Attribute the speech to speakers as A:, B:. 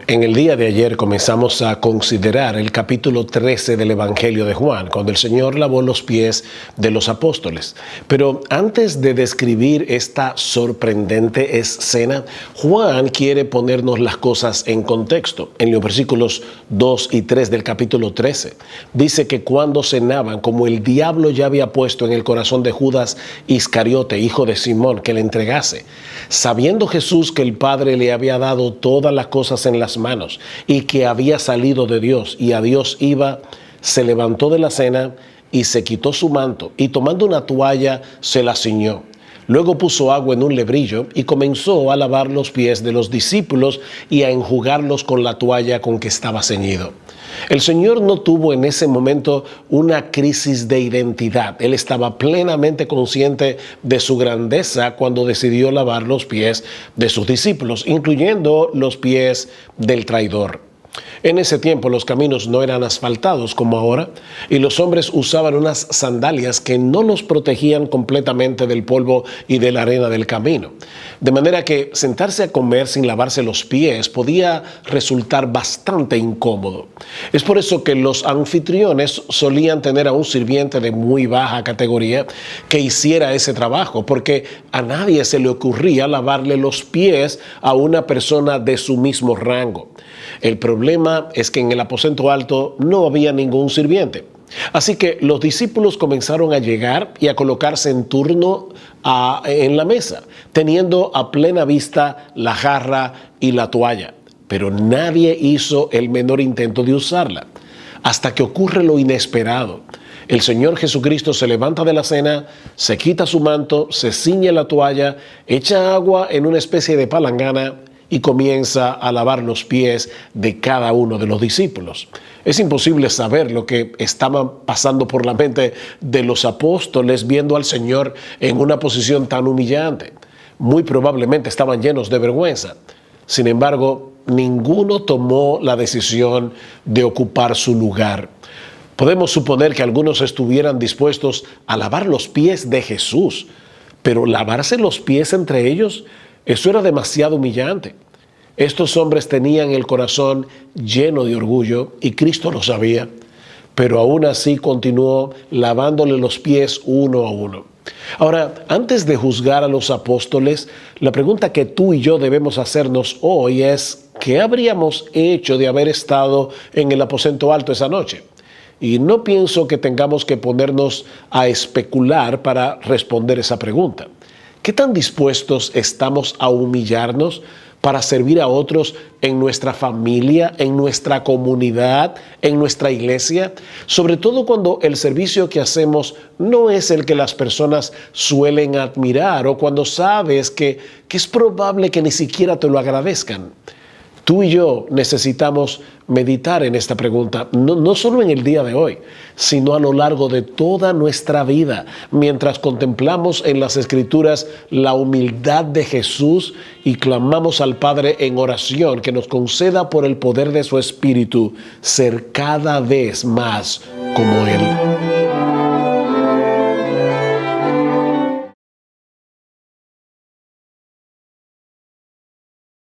A: En el día de ayer comenzamos a considerar el capítulo 13 del Evangelio de Juan, cuando el Señor lavó los pies de los apóstoles. Pero antes de describir esta sorprendente escena, Juan quiere ponernos las cosas en contexto. En los versículos 2 y 3 del capítulo 13, dice que cuando cenaban, como el diablo ya había puesto en el corazón de Judas Iscariote, hijo de Simón, que le entregase, sabiendo Jesús que el Padre le había dado todas las cosas en las manos y que había salido de Dios y a Dios iba, se levantó de la cena y se quitó su manto y tomando una toalla se la ciñó. Luego puso agua en un lebrillo y comenzó a lavar los pies de los discípulos y a enjugarlos con la toalla con que estaba ceñido. El Señor no tuvo en ese momento una crisis de identidad. Él estaba plenamente consciente de su grandeza cuando decidió lavar los pies de sus discípulos, incluyendo los pies del traidor. En ese tiempo los caminos no eran asfaltados como ahora y los hombres usaban unas sandalias que no los protegían completamente del polvo y de la arena del camino. De manera que sentarse a comer sin lavarse los pies podía resultar bastante incómodo. Es por eso que los anfitriones solían tener a un sirviente de muy baja categoría que hiciera ese trabajo, porque a nadie se le ocurría lavarle los pies a una persona de su mismo rango. El problema es que en el aposento alto no había ningún sirviente. Así que los discípulos comenzaron a llegar y a colocarse en turno en la mesa, teniendo a plena vista la jarra y la toalla. Pero nadie hizo el menor intento de usarla, hasta que ocurre lo inesperado. El Señor Jesucristo se levanta de la cena, se quita su manto, se ciñe la toalla, echa agua en una especie de palangana y comienza a lavar los pies de cada uno de los discípulos. Es imposible saber lo que estaba pasando por la mente de los apóstoles viendo al Señor en una posición tan humillante. Muy probablemente estaban llenos de vergüenza. Sin embargo, ninguno tomó la decisión de ocupar su lugar. Podemos suponer que algunos estuvieran dispuestos a lavar los pies de Jesús, pero lavarse los pies entre ellos, eso era demasiado humillante. Estos hombres tenían el corazón lleno de orgullo y Cristo lo sabía, pero aún así continuó lavándole los pies uno a uno. Ahora, antes de juzgar a los apóstoles, la pregunta que tú y yo debemos hacernos hoy es: ¿qué habríamos hecho de haber estado en el aposento alto esa noche? Y no pienso que tengamos que ponernos a especular para responder esa pregunta. ¿Qué tan dispuestos estamos a humillarnos para servir a otros en nuestra familia, en nuestra comunidad, en nuestra iglesia? Sobre todo cuando el servicio que hacemos no es el que las personas suelen admirar o cuando sabes que es probable que ni siquiera te lo agradezcan. Tú y yo necesitamos meditar en esta pregunta, no solo en el día de hoy, sino a lo largo de toda nuestra vida, mientras contemplamos en las Escrituras la humildad de Jesús y clamamos al Padre en oración que nos conceda por el poder de su Espíritu ser cada vez más como Él.